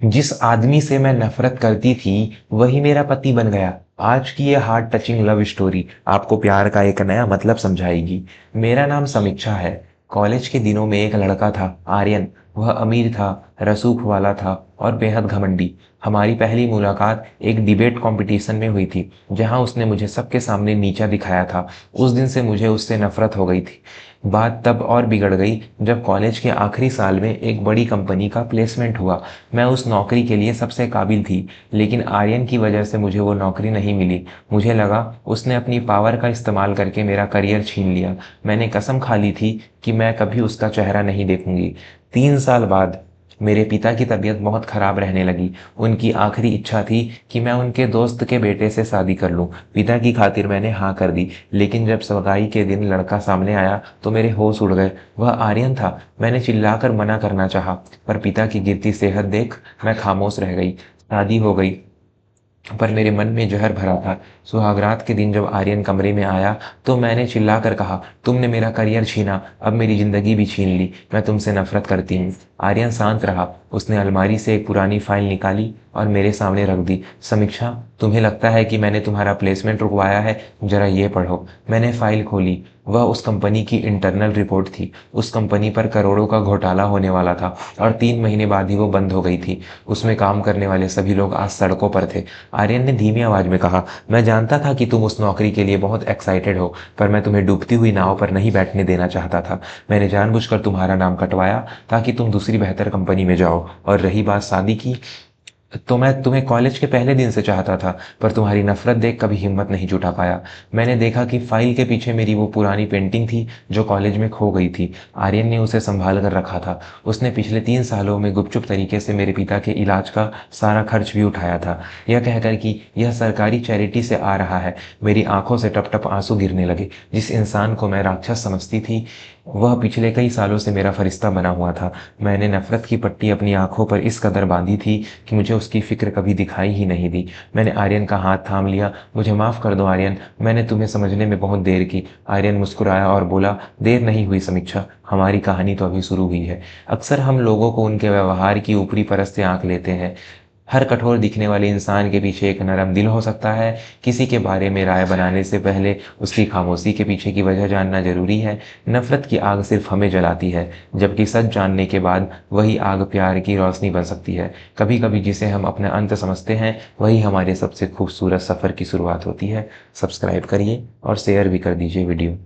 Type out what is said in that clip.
जिस आदमी से मैं नफ़रत करती थी, वही मेरा पति बन गया। आज की ये हार्ट टचिंग लव स्टोरी आपको प्यार का एक नया मतलब समझाएगी। मेरा नाम समीक्षा है। कॉलेज के दिनों में एक लड़का था, आर्यन। वह अमीर था, रसूख वाला था और बेहद घमंडी। हमारी पहली मुलाकात एक डिबेट कॉम्पिटिशन में हुई थी, जहाँ उसने मुझे सबके सामने नीचा दिखाया था। उस दिन से मुझे उससे नफ़रत हो गई थी। बात तब और बिगड़ गई जब कॉलेज के आखिरी साल में एक बड़ी कंपनी का प्लेसमेंट हुआ। मैं उस नौकरी के लिए सबसे काबिल थी, लेकिन आर्यन की वजह से मुझे वो नौकरी नहीं मिली। मुझे लगा उसने अपनी पावर का इस्तेमाल करके मेरा करियर छीन लिया। मैंने कसम खा ली थी कि मैं कभी उसका चेहरा नहीं देखूंगी। 3 साल बाद मेरे पिता की तबीयत बहुत खराब रहने लगी। उनकी आखिरी इच्छा थी कि मैं उनके दोस्त के बेटे से शादी कर लूं। पिता की खातिर मैंने हाँ कर दी, लेकिन जब सगाई के दिन लड़का सामने आया तो मेरे होश उड़ गए। वह आर्यन था। मैंने चिल्लाकर मना करना चाहा, पर पिता की गिरती सेहत देख मैं खामोश रह गई। शादी हो गई, पर मेरे मन में जहर भरा था। सुहागरात के दिन जब आर्यन कमरे में आया तो मैंने चिल्लाकर कहा, तुमने मेरा करियर छीना, अब मेरी जिंदगी भी छीन ली। मैं तुमसे नफरत करती हूँ। आर्यन शांत रहा। उसने अलमारी से एक पुरानी फाइल निकाली और मेरे सामने रख दी। समीक्षा, तुम्हें लगता है कि मैंने तुम्हारा प्लेसमेंट रुकवाया है? जरा ये पढ़ो। मैंने फाइल खोली। वह उस कंपनी की इंटरनल रिपोर्ट थी। उस कंपनी पर करोड़ों का घोटाला होने वाला था और 3 महीने बाद ही वो बंद हो गई थी। उसमें काम करने वाले सभी लोग आज सड़कों पर थे। आर्यन ने धीमी आवाज में कहा, मैं जानता था कि तुम उस नौकरी के लिए बहुत एक्साइटेड हो, पर मैं तुम्हें डूबती हुई नाव पर नहीं बैठने देना चाहता था। मैंने जानबूझकर तुम्हारा नाम कटवाया ताकि तुम दूसरी बेहतर कंपनी में जाओ। और रही बात शादी की, तो मैं तुम्हें कॉलेज के पहले दिन से चाहता था, पर तुम्हारी नफरत देख कभी हिम्मत नहीं जुटा पाया। मैंने देखा कि फाइल के पीछे मेरी वो पुरानी पेंटिंग थी जो कॉलेज में खो गई थी। आर्यन ने उसे संभाल कर रखा था। उसने पिछले 3 सालों में गुपचुप तरीके से मेरे पिता के इलाज का सारा खर्च भी उठाया था, यह कहकर कि यह सरकारी चैरिटी से आ रहा है। मेरी आंखों से टप टप आंसू गिरने लगे। जिस इंसान को मैं राक्षस समझती थी, वह पिछले कई सालों से मेरा फरिश्ता बना हुआ था। मैंने नफरत की पट्टी अपनी आंखों पर इस कदर बांधी थी कि मुझे उसकी फिक्र कभी दिखाई ही नहीं दी। मैंने आर्यन का हाथ थाम लिया। मुझे माफ कर दो आर्यन, मैंने तुम्हें समझने में बहुत देर की। आर्यन मुस्कुराया और बोला, देर नहीं हुई समीक्षा, हमारी कहानी तो अभी शुरू हुई है। अक्सर हम लोगों को उनके व्यवहार की ऊपरी परत से आंक लेते हैं। हर कठोर दिखने वाले इंसान के पीछे एक नरम दिल हो सकता है। किसी के बारे में राय बनाने से पहले उसकी खामोशी के पीछे की वजह जानना जरूरी है। नफरत की आग सिर्फ हमें जलाती है, जबकि सच जानने के बाद वही आग प्यार की रोशनी बन सकती है। कभी कभी जिसे हम अपना अंत समझते हैं, वही हमारे सबसे खूबसूरत सफर की शुरुआत होती है। सब्सक्राइब करिए और शेयर भी कर दीजिए वीडियो।